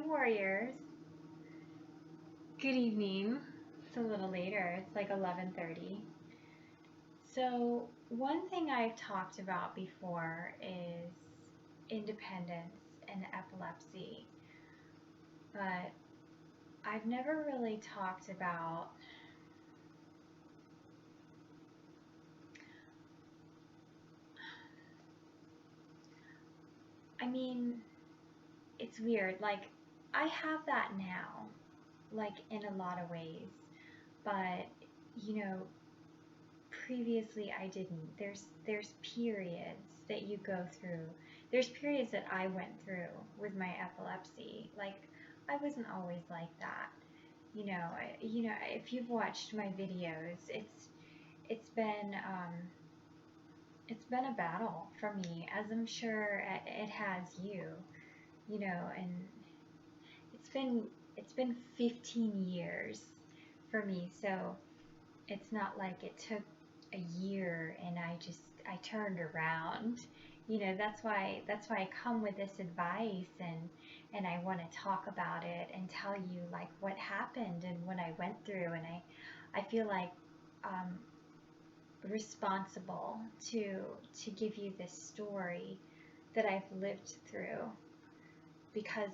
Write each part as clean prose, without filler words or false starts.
Warriors. Good evening. It's a little later. It's like 11:30. So, one thing I've talked about before is independence and epilepsy, but I've never really talked about I mean, it's weird. Like I have that now, like in a lot of ways, but you know, previously I didn't. There's periods that you go through. There's periods that I went through with my epilepsy. Like I wasn't always like that. If you've watched my videos, it's been it's been a battle for me, as I'm sure it has you. And it's been it's been 15 years for me, so it's not like it took a year and I turned around. That's why I come with this advice, and I want to talk about it and tell you like what happened and what I went through, and I feel like um, responsible to give you this story that I've lived through, because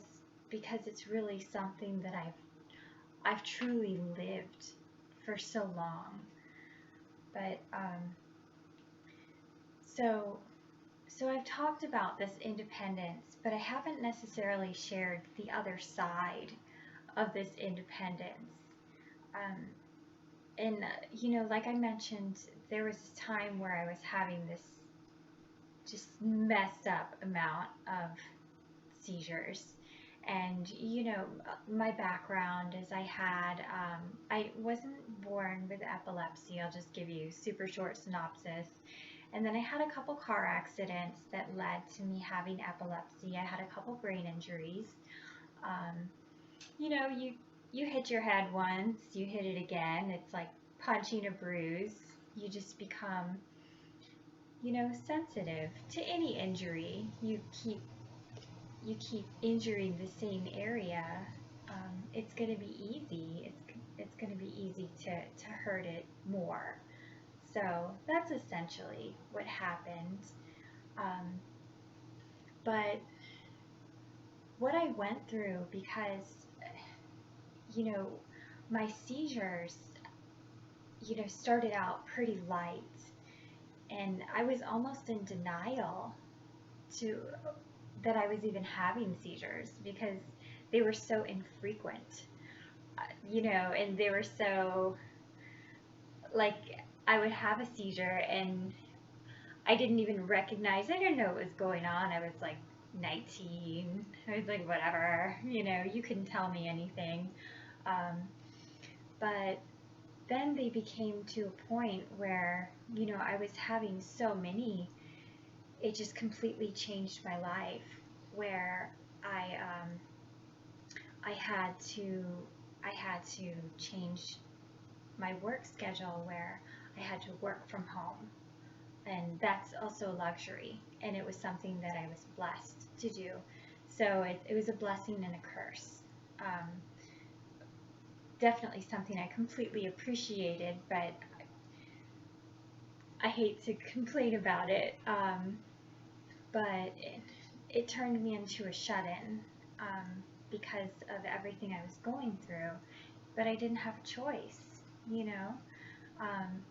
it's really something that I've truly lived for so long. But so I've talked about this independence, but I haven't necessarily shared the other side of this independence. Um, and like I mentioned, there was a time where I was having this just messed up amount of seizures. And my background is I wasn't born with epilepsy. I'll just give you a super short synopsis. And then I had a couple car accidents that led to me having epilepsy. I had a couple brain injuries. Um, you hit your head once, you hit it again. It's like punching a bruise. You just become, sensitive to any injury. You keep injuring the same area, it's going to be easy. It's going to be easy to hurt it more. So that's essentially what happened. Um, but what I went through, because you know my seizures started out pretty light, and I was almost in denial to that I was even having seizures because they were so infrequent, and they were so, like, I would have a seizure and I didn't even recognize, I didn't know what was going on. I was like 19. I was like, whatever, you couldn't tell me anything. Um, but then they became to a point where, I was having so many, it just completely changed my life, where I had to change my work schedule, where I had to work from home, and that's also a luxury, and it was something that I was blessed to do. So it was a blessing and a curse. Definitely something I completely appreciated, but I hate to complain about it. But it turned me into a shut-in, because of everything I was going through. But I didn't have a choice, you know. Um,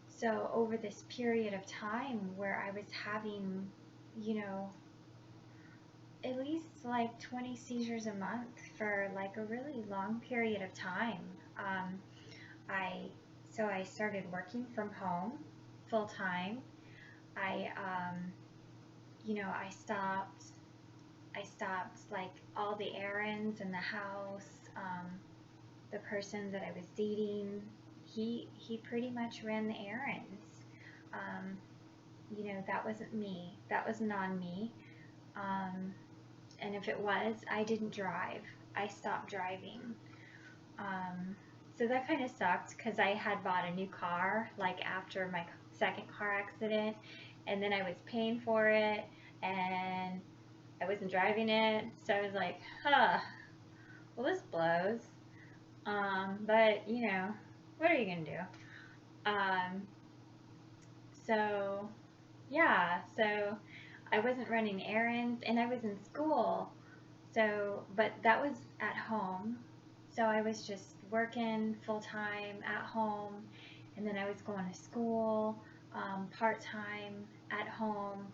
so over this period of time where I was having, at least like 20 seizures a month for like a really long period of time, I I started working from home full time. I I stopped like all the errands in the house. The person that I was dating, he pretty much ran the errands. Um, that wasn't me. That wasn't on me. And if it was, I didn't drive. I stopped driving. So that kind of sucked, because I had bought a new car like after my second car accident, and then I was paying for it, and I wasn't driving it. So I was like, huh. well, this blows. But what are you gonna do? Um, so yeah, so I wasn't running errands and I was in school. So, but that was at home. So I was just working full time at home, and then I was going to school part time at home.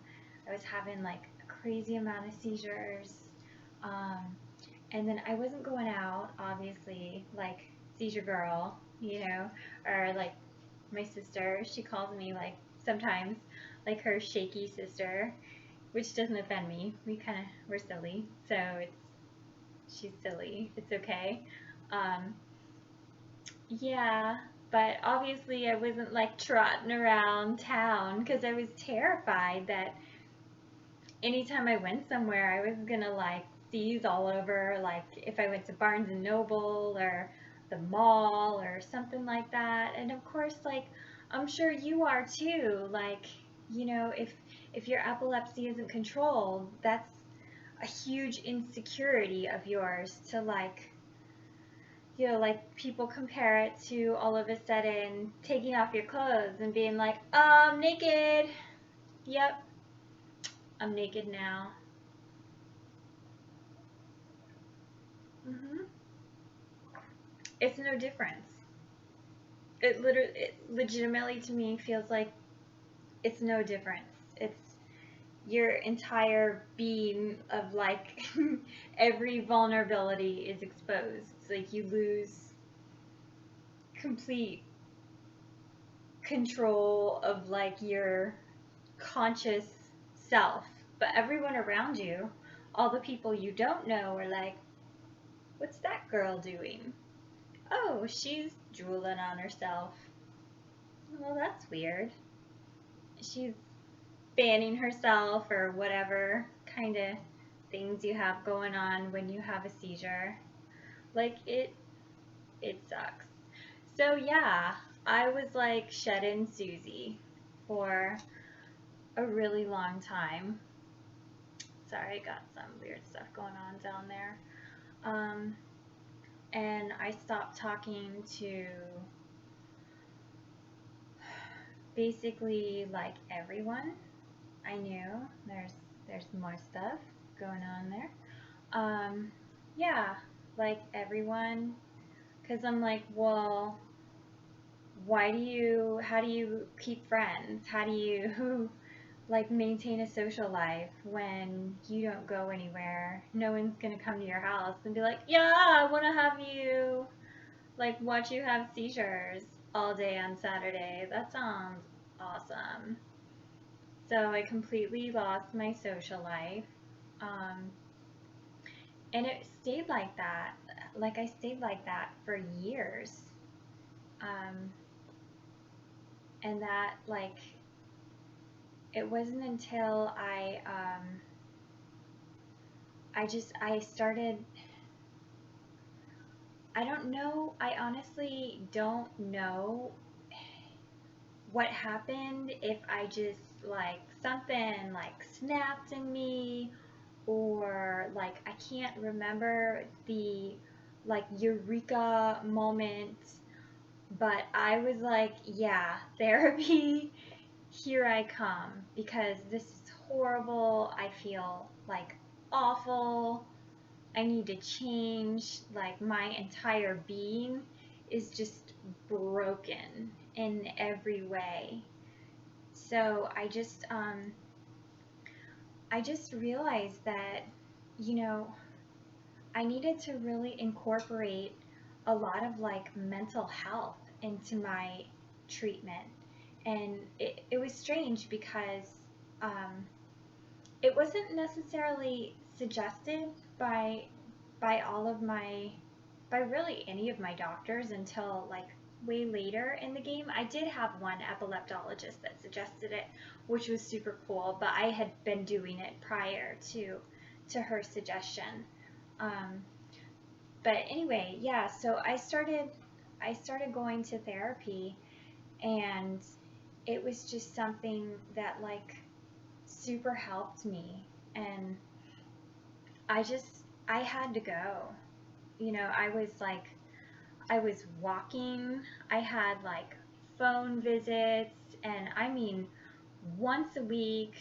I was having like a crazy amount of seizures. Um, and then I wasn't going out, obviously, like seizure girl, or like my sister. She calls me like sometimes like her shaky sister, which doesn't offend me. We're silly, so she's silly. It's okay. Um, yeah, but obviously I wasn't like trotting around town because I was terrified that anytime I went somewhere, I was gonna like seize all over. Like if I went to Barnes and Noble or the mall or something like that. And of course, like I'm sure you are too. Like if your epilepsy isn't controlled, that's a huge insecurity of yours to like like people compare it to all of a sudden taking off your clothes and being like, I'm naked. Yep, I'm naked now. hmm It's no difference. It legitimately to me feels like it's no difference. It's your entire being of like every vulnerability is exposed. It's like you lose complete control of like your conscious self. But everyone around you, all the people you don't know, are like, what's that girl doing? Oh, she's drooling on herself. Well, that's weird. She's fanning herself or whatever kind of things you have going on when you have a seizure. Like it sucks. So yeah, I was like shedding Susie for a really long time. Sorry, I got some weird stuff going on down there. Um, and I stopped talking to basically like everyone I knew. There's more stuff going on there. Um, yeah, like everyone, because I'm like, well, how do you keep friends? How do you like maintain a social life when you don't go anywhere? No one's gonna come to your house and be like, yeah, I want to have you like watch you have seizures all day on Saturday. That sounds awesome. So I completely lost my social life. Um, and it stayed like that. Like I stayed like that for years. Um, and that like it wasn't until I started. I don't know. I honestly don't know what happened, if I just like something like snapped in me, or like I can't remember the like eureka moment, but I was like, yeah, therapy, here I come, because this is horrible. I feel like awful. I need to change. Like my entire being is just broken in every way. So I just realized that, you know, I needed to really incorporate a lot of like mental health into my treatment. And it was strange because um, it wasn't necessarily suggested by all of my by really any of my doctors until like way later in the game. I did have one epileptologist that suggested it, which was super cool, but I had been doing it prior to her suggestion. Um, but anyway, yeah, so I started going to therapy, and it was just something that like super helped me, and I had to go. I was walking. I had like phone visits, and I mean, once a week,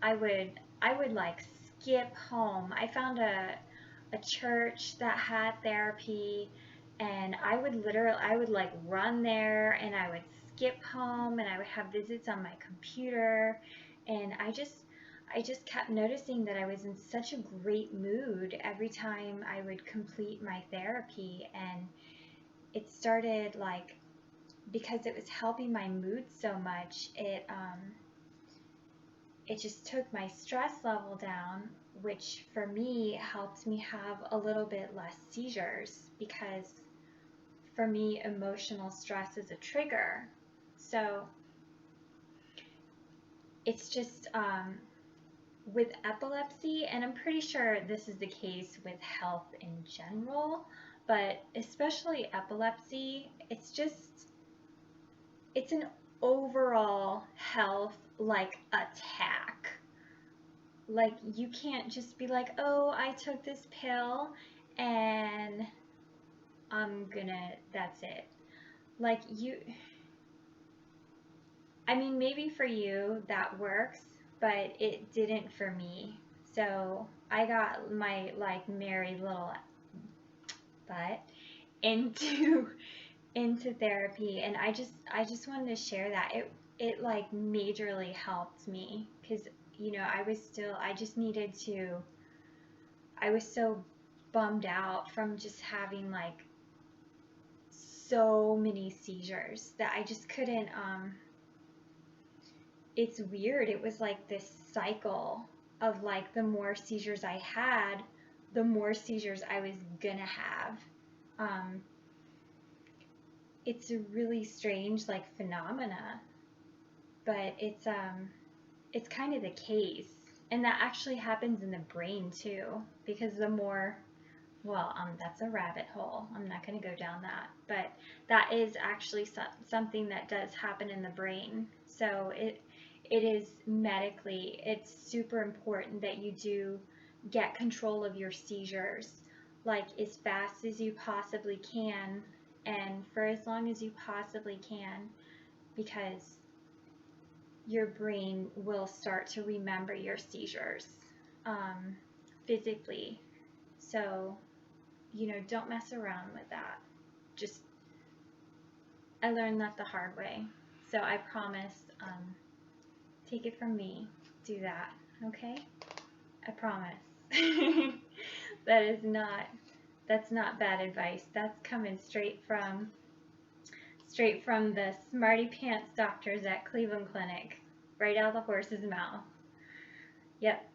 I would like skip home. I found a church that had therapy, and I would like run there, and I would skip home, and I would have visits on my computer, and I just kept noticing that I was in such a great mood every time I would complete my therapy. And it started like, because it was helping my mood so much, it just took my stress level down, which for me helped me have a little bit less seizures, because for me, emotional stress is a trigger. So it's just with epilepsy, and I'm pretty sure this is the case with health in general, but especially epilepsy, it's an overall health like attack. Like, you can't just be like, oh, I took this pill and that's it. Like, I mean, maybe for you that works, but it didn't for me. So I got my like merry little butt into into therapy, and I just wanted to share that it like majorly helped me, because I just needed to. I was so bummed out from just having like so many seizures that I just couldn't. It's weird. It was like this cycle of like, the more seizures I had, the more seizures I was gonna have. Um, it's a really strange like phenomena, but it's kind of the case, and that actually happens in the brain too, because the more, well, that's a rabbit hole. I'm not going to go down that, but that is actually something that does happen in the brain. So it is medically, it's super important that you do get control of your seizures, like as fast as you possibly can, and for as long as you possibly can, because your brain will start to remember your seizures physically. So, don't mess around with that. Just, I learned that the hard way. So I promise, take it from me, do that, okay? I promise. That's not bad advice. That's coming straight from the smarty pants doctors at Cleveland Clinic, right out of the horse's mouth. Yep.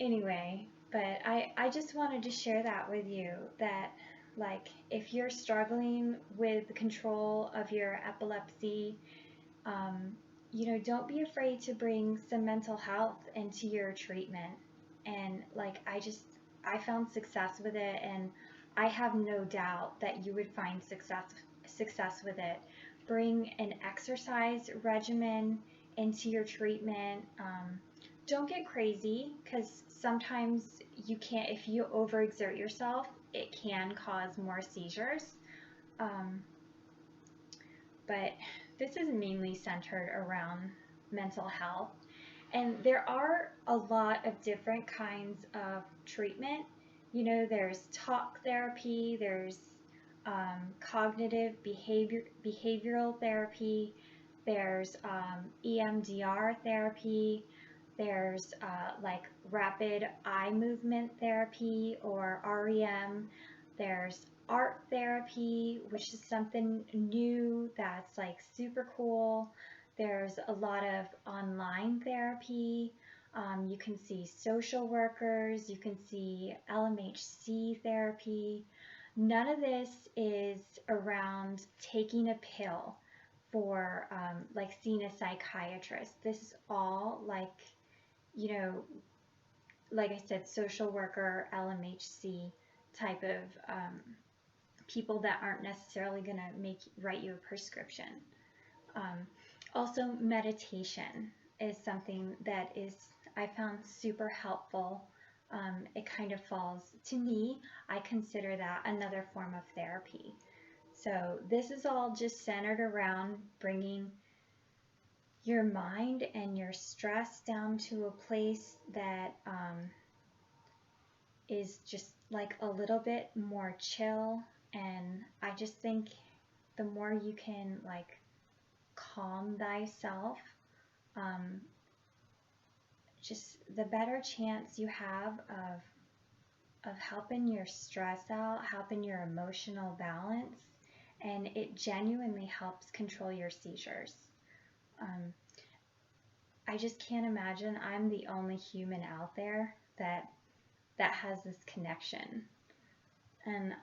Anyway, but I just wanted to share that with you, that like, if you're struggling with control of your epilepsy, don't be afraid to bring some mental health into your treatment. And like, I found success with it, and I have no doubt that you would find success with it. Bring an exercise regimen into your treatment. Don't get crazy, because sometimes you can't, if you overexert yourself, it can cause more seizures. Um, but this is mainly centered around mental health. And there are a lot of different kinds of treatment. There's talk therapy, there's cognitive behavioral therapy, there's EMDR therapy, there's like rapid eye movement therapy, or REM. There's art therapy, which is something new that's like super cool. There's a lot of online therapy. You can see social workers, you can see LMHC therapy. None of this is around taking a pill for like seeing a psychiatrist. This is all like, like I said, social worker, LMHC type of people that aren't necessarily going to write you a prescription. Also, meditation is something that I found super helpful it kind of falls, to me, I consider that another form of therapy. So this is all just centered around bringing your mind and your stress down to a place that is just like a little bit more chill. And I just think the more you can like calm thyself, just the better chance you have of helping your stress out, helping your emotional balance, and it genuinely helps control your seizures. I just can't imagine I'm the only human out there that has this connection. And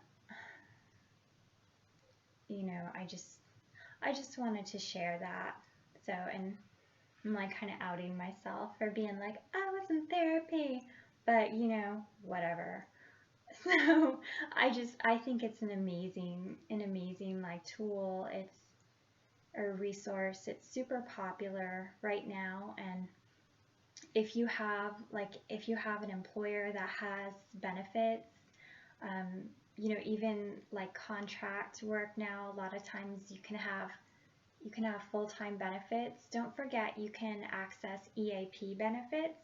I just wanted to share that. So, and I'm like kind of outing myself for being like, I was in therapy, but whatever. So I think it's an amazing like tool. It's a resource. It's super popular right now. And if you have an employer that has benefits, even like contract work now, a lot of times you can have full-time benefits. Don't forget you can access EAP benefits,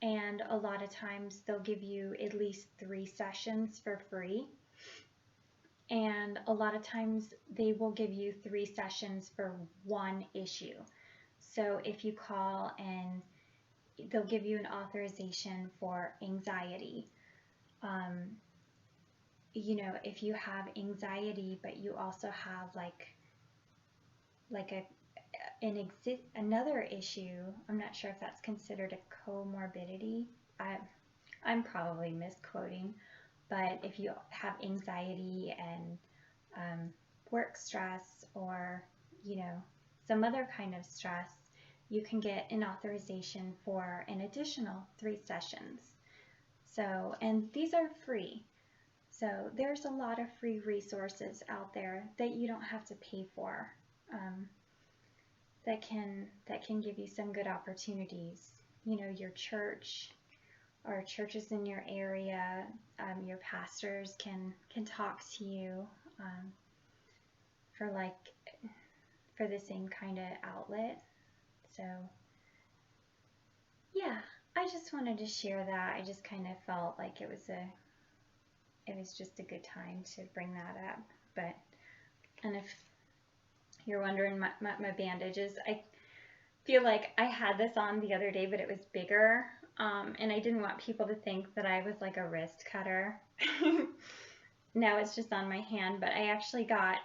and a lot of times they'll give you at least 3 sessions for free. And a lot of times they will give you 3 sessions for 1 issue. So if you call, and they'll give you an authorization for anxiety. If you have anxiety, but you also have another issue, I'm not sure if that's considered a comorbidity. I'm probably misquoting, but if you have anxiety and work stress, or some other kind of stress, you can get an authorization for an additional 3 sessions. So, and these are free. So there's a lot of free resources out there that you don't have to pay for, that can give you some good opportunities. Your church or churches in your area, your pastors can talk to you for the same kind of outlet. So yeah, I just wanted to share that. I just kind of felt like it was just a good time to bring that up. And if you're wondering my bandages, I feel like I had this on the other day, but it was bigger, and I didn't want people to think that I was like a wrist cutter. Now it's just on my hand, but I actually got,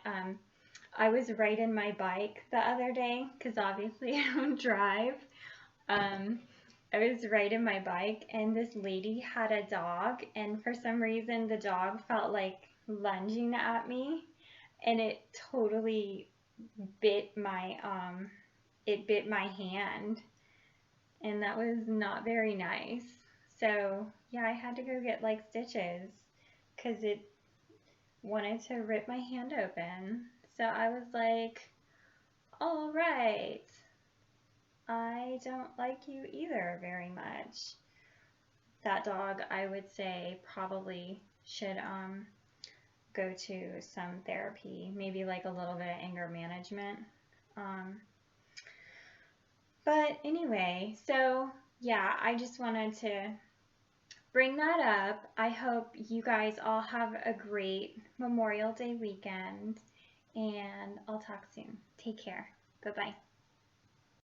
I was riding my bike the other day, because obviously I don't drive. I was riding my bike, and this lady had a dog, and for some reason the dog felt like lunging at me, and it totally bit my hand, and that was not very nice. So yeah, I had to go get like stitches because it wanted to rip my hand open. So I was like, all right, I don't like you either very much. That dog, I would say, probably should go to some therapy, maybe like a little bit of anger management. But anyway, so yeah, I just wanted to bring that up. I hope you guys all have a great Memorial Day weekend, and I'll talk soon. Take care. Bye-bye.